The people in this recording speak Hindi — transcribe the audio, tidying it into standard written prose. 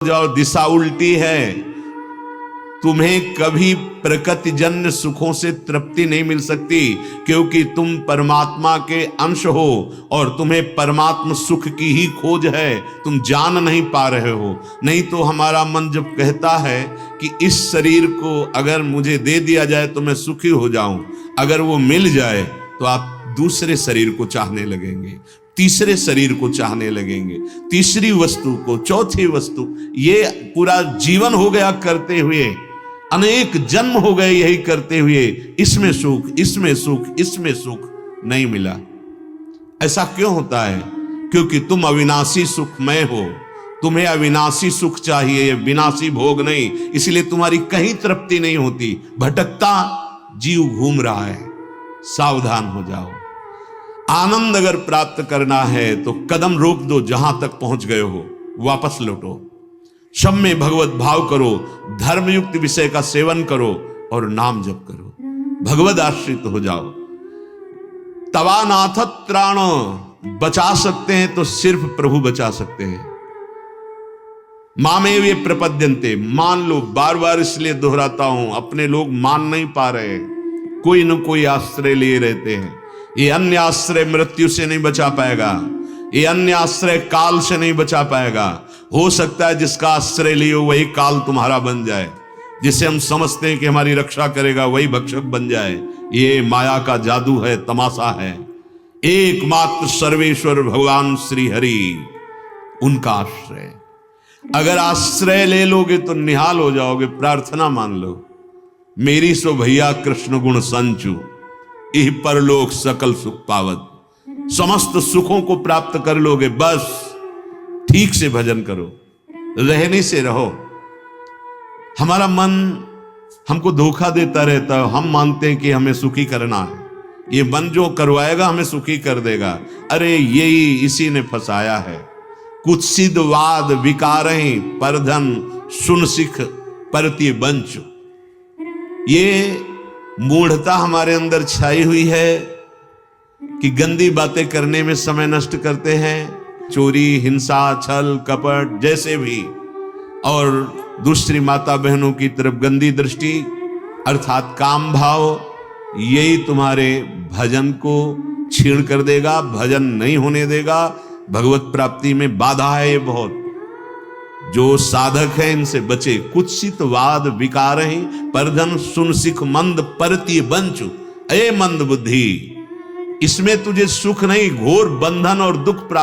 जाओ, दिशा उल्टी है। तुम्हें कभी प्रकृति जन्य सुखों से तृप्ति नहीं मिल सकती, क्योंकि तुम परमात्मा के अंश हो और तुम्हें परमात्मा सुख की ही खोज है। तुम जान नहीं पा रहे हो। नहीं तो हमारा मन जब कहता है कि इस शरीर को अगर मुझे दे दिया जाए तो मैं सुखी हो जाऊं, अगर वो मिल जाए तो आप दूसरे शरीर को चाहने लगेंगे, तीसरे शरीर को चाहने लगेंगे, तीसरी वस्तु को, चौथी वस्तु। ये पूरा जीवन हो गया करते हुए, अनेक जन्म हो गए यही करते हुए, इसमें सुख, इसमें सुख, इसमें सुख नहीं मिला। ऐसा क्यों होता है? क्योंकि तुम अविनाशी सुखमय हो, तुम्हें अविनाशी सुख चाहिए, ये विनाशी भोग नहीं। इसलिए तुम्हारी कहीं तृप्ति नहीं होती, भटकता जीव घूम रहा है। सावधान हो जाओ। आनंद अगर प्राप्त करना है तो कदम रोक दो, जहां तक पहुंच गए हो वापस लौटो। शब में भगवत भाव करो, धर्मयुक्त विषय का सेवन करो और नाम जप करो, भगवद आश्रित हो जाओ। तवानाथ त्राण, बचा सकते हैं तो सिर्फ प्रभु बचा सकते हैं। मामे वे प्रपद्यन्ते, मान लो, बार बार इसलिए दोहराता हूं, अपने लोग मान नहीं पा रहे, कोई न कोई आश्रय लिए रहते हैं। ये अन्य आश्रय मृत्यु से नहीं बचा पाएगा, ये अन्य आश्रय काल से नहीं बचा पाएगा। हो सकता है जिसका आश्रय लियो वही काल तुम्हारा बन जाए, जिसे हम समझते हैं कि हमारी रक्षा करेगा वही भक्षक बन जाए। ये माया का जादू है, तमाशा है। एकमात्र सर्वेश्वर भगवान श्री हरि, उनका आश्रय। अगर आश्रय ले लोगे तो निहाल हो जाओगे। प्रार्थना मान लो, मेरी सो भैया कृष्ण गुण संचु, इह परलोक सकल सुख पावत। समस्त सुखों को प्राप्त कर लोगे, बस ठीक से भजन करो, रहने से रहो। हमारा मन हमको धोखा देता रहता है, हम मानते हैं कि हमें सुखी करना है, ये मन जो करवाएगा हमें सुखी कर देगा। अरे यही इसी ने फंसाया है। कुत्सित वाद विकारें परधन सुन सिख परति बंच। ये मूढ़ता हमारे अंदर छाई हुई है कि गंदी बातें करने में समय नष्ट करते हैं, चोरी, हिंसा, छल, कपट जैसे भी, और दूसरी माता बहनों की तरफ गंदी दृष्टि अर्थात काम भाव, यही तुम्हारे भजन को छीण कर देगा, भजन नहीं होने देगा। भगवत प्राप्ति में बाधा है ये बहुत। जो साधक है इनसे बचे। कुत्सित वाद विकारें परधन सुन सिख मंद परति बंचु। ए मंद बुद्धि, इसमें तुझे सुख नहीं, घोर बंधन और दुख प्राप्त